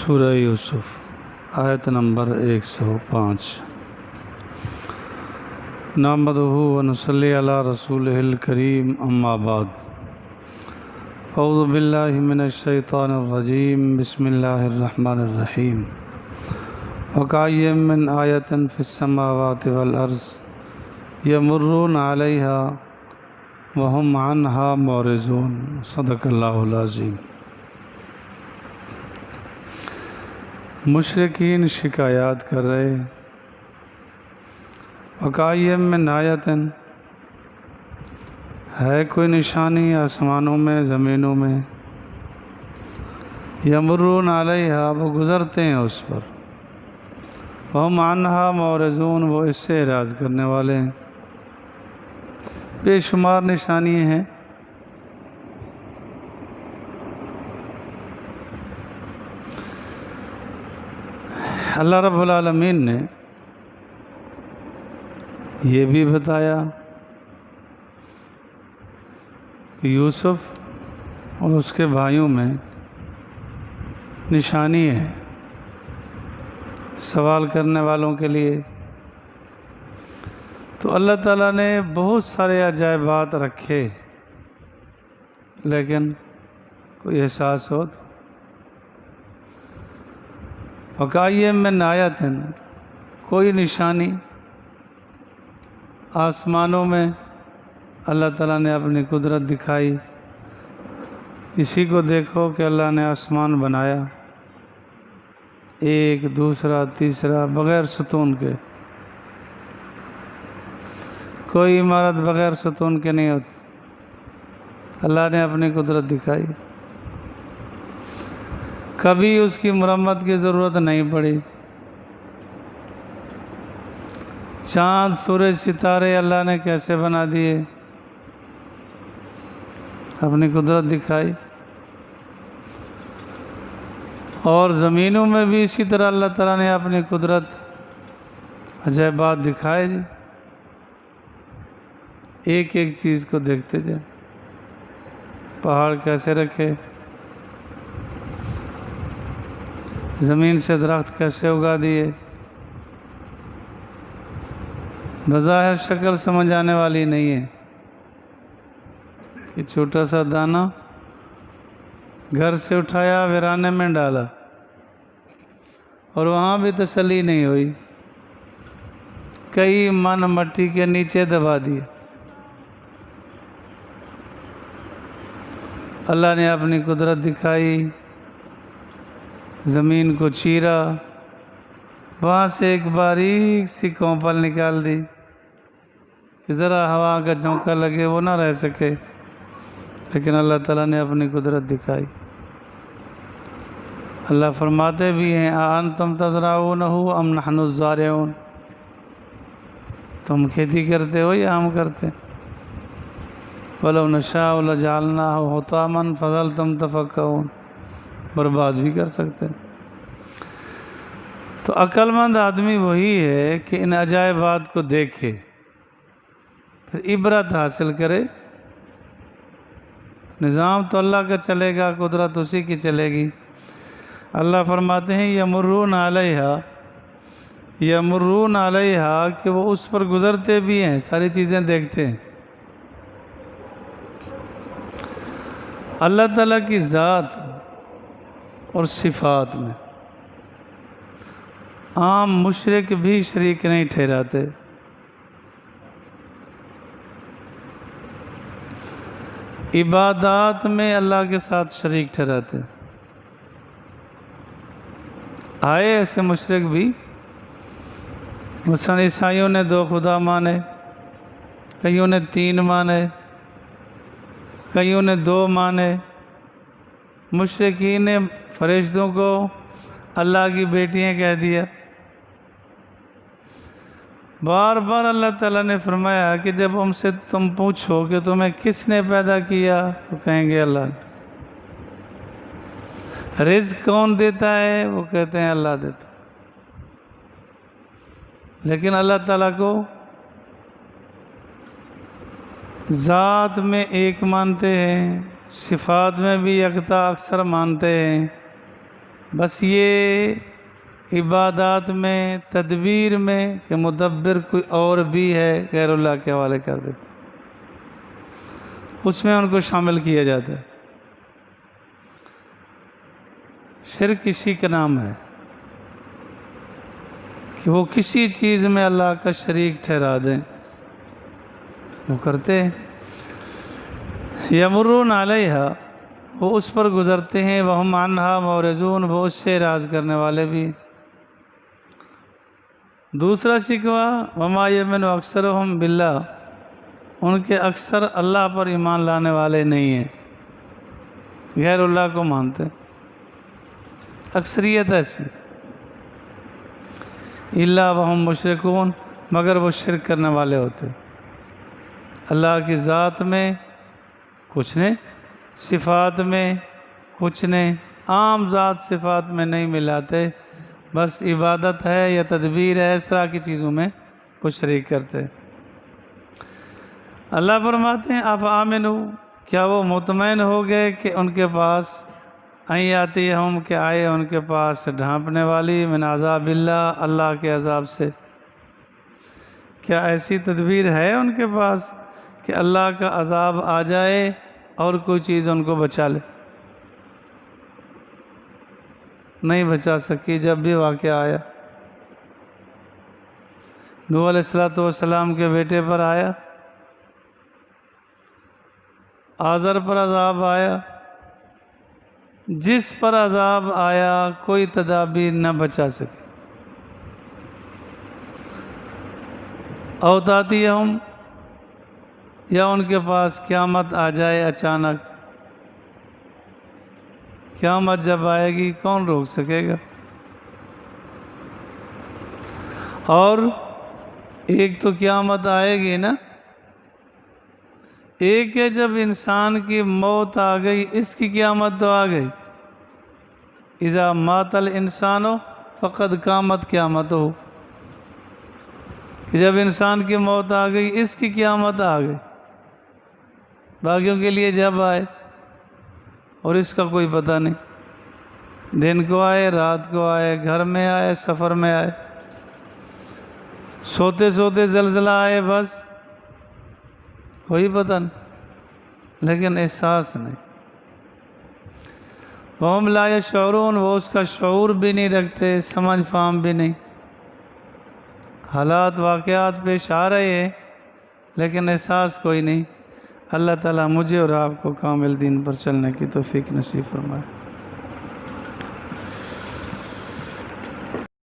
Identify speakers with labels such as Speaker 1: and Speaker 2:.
Speaker 1: سورہ یوسف آیت نمبر 105 نحمدہ ونصلی علی رسولہ الکریم اما بعد اعوذ باللہ من الشیطان الرجیم بسم اللہ الرحمن الرحیم وکأین من آیۃ فی السماوات والارض یمرون علیہا وہم عنہا معرضون صدق اللہ العظیم۔ مشرکین شکایات کر رہے وکأین من آیۃ، ہے کوئی نشانی آسمانوں میں زمینوں میں، یمرون علیہا وہ گزرتے ہیں اس پر، وہم عنہا معرضون وہ اس سے اعراض کرنے والے ہیں۔ بے شمار نشانیاں ہیں۔ اللہ رب العالمین نے یہ بھی بتایا کہ یوسف اور اس کے بھائیوں میں نشانی ہے سوال کرنے والوں کے لیے۔ تو اللہ تعالیٰ نے بہت سارے عجائبات رکھے، لیکن کوئی احساس ہو تو وکأین من آیۃ، کوئی نشانی آسمانوں میں اللہ تعالیٰ نے اپنی قدرت دکھائی۔ اسی کو دیکھو کہ اللہ نے آسمان بنایا، ایک دوسرا تیسرا، بغیر ستون کے۔ کوئی عمارت بغیر ستون کے نہیں ہوتی، اللہ نے اپنی قدرت دکھائی۔ کبھی اس کی مرمت کی ضرورت نہیں پڑی۔ چاند سورج ستارے اللہ نے کیسے بنا دیے، اپنی قدرت دکھائی۔ اور زمینوں میں بھی اسی طرح اللہ تعالیٰ نے اپنی قدرت عجائبات دکھائے جی۔ ایک ایک چیز کو دیکھتے جائیں، پہاڑ کیسے رکھے، زمین سے درخت کیسے اگا دیے۔ بظاہر شکل سمجھ آنے والی نہیں ہے کہ چھوٹا سا دانہ گھر سے اٹھایا ویرانے میں ڈالا اور وہاں بھی تسلی نہیں ہوئی، کئی من مٹی کے نیچے دبا دیے۔ اللہ نے اپنی قدرت دکھائی، زمین کو چیرا، وہاں سے ایک باریک سی کونپل نکال دی کہ ذرا ہوا کا جھونکا لگے وہ نہ رہ سکے، لیکن اللہ تعالیٰ نے اپنی قدرت دکھائی۔ اللہ فرماتے بھی ہیں اَأَنتُمْ تَزْرَعُونَهُ أَمْ نَحْنُ الزَّارِعُونَ، تم کھیتی کرتے ہو یا ہم کرتے ہیں؟ وَلَوْ نَشَاءُ لَجَعَلْنَاهُ حُطَامًا فَظَلْتُمْ تَفَكَّهُونَ، برباد بھی کر سکتے ہیں۔ تو عقل مند آدمی وہی ہے کہ ان عجائبات کو دیکھے، پھر عبرت حاصل کرے۔ نظام تو اللہ کا چلے گا، قدرت اسی کی چلے گی۔ اللہ فرماتے ہیں یمرون علیہا، یمرون علیہا کہ وہ اس پر گزرتے بھی ہیں، ساری چیزیں دیکھتے ہیں۔ اللہ تعالیٰ کی ذات اور صفات میں عام مشرک بھی شریک نہیں ٹھہراتے۔ عبادات میں اللہ کے ساتھ شریک ٹھہراتے۔ آئے ایسے مشرک بھی، مثلا عیسائیوں نے 2 خدا مانے، کئیوں نے 3 مانے، کئیوں نے 2 مانے۔ مشرکین نے فرشتوں کو اللہ کی بیٹیاں کہہ دیا۔ بار بار اللہ تعالیٰ نے فرمایا کہ جب ہم سے تم پوچھو کہ تمہیں کس نے پیدا کیا تو کہیں گے اللہ نے۔ رزق کون دیتا ہے، وہ کہتے ہیں اللہ دیتا ہے۔ لیکن اللہ تعالیٰ کو ذات میں ایک مانتے ہیں، صفات میں بھی یکتا اکثر مانتے ہیں، بس یہ عبادات میں، تدبیر میں کہ مدبر کوئی اور بھی ہے، غیر اللہ کے حوالے کر دیتے، اس میں ان کو شامل کیا جاتا ہے۔ شرک اسی کا نام ہے کہ وہ کسی چیز میں اللہ کا شریک ٹھہرا دیں، وہ کرتے ہیں۔ یمرون علیہا، وہ اس پر گزرتے ہیں، وہم عنہا معرضون، وہ اس سے اعراض کرنے والے بھی۔ دوسرا شکوہ وما یؤمن اکثرہم باللہ، ان کے اکثر اللہ پر ایمان لانے والے نہیں ہیں، غیر اللہ کو مانتے، اکثریت ایسی۔ الا وہم مشرکون، مگر وہ شرک کرنے والے ہوتے، اللہ کی ذات میں کچھ نہیں، صفات میں کچھ نہیں، عام ذات صفات میں نہیں ملاتے، بس عبادت ہے یا تدبیر ہے، اس طرح کی چیزوں میں کچھ شریک کرتے۔ اللہ فرماتے ہیں آپ آمنو، کیا وہ مطمئن ہو گئے کہ ان کے پاس آتی ہم، کہ آئے ان کے پاس ڈھانپنے والی، من عذاب اللہ، اللہ کے عذاب سے۔ کیا ایسی تدبیر ہے ان کے پاس کہ اللہ کا عذاب آ جائے اور کوئی چیز ان کو بچا لے؟ نہیں بچا سکی۔ جب بھی واقعہ آیا نوح علیہ السلام کے بیٹے پر آیا، آزر پر عذاب آیا، جس پر عذاب آیا کوئی تدابیر نہ بچا سکے۔ اوتاتی ہم، یا ان کے پاس قیامت آ جائے اچانک، قیامت جب آئے گی کون روک سکے گا؟ اور ایک تو قیامت آئے گی نا، ایک ہے جب انسان کی موت آ گئی، اس کی قیامت تو آ گئی۔ اذا مات الانسان فقد قامت قیامت ہو، کہ جب انسان کی موت آ گئی اس کی قیامت آ گئی، باقیوں کے لیے جب آئے، اور اس کا کوئی پتہ نہیں، دن کو آئے، رات کو آئے، گھر میں آئے، سفر میں آئے، سوتے سوتے زلزلہ آئے، بس کوئی پتہ نہیں، لیکن احساس نہیں۔ وہم لا یشعرون، وہ اس کا شعور بھی نہیں رکھتے، سمجھ فہم بھی نہیں۔ حالات واقعات پیش آ رہے ہیں لیکن احساس کوئی نہیں۔ اللہ تعالیٰ مجھے اور آپ کو کامل دین پر چلنے کی توفیق نصیب فرمائے۔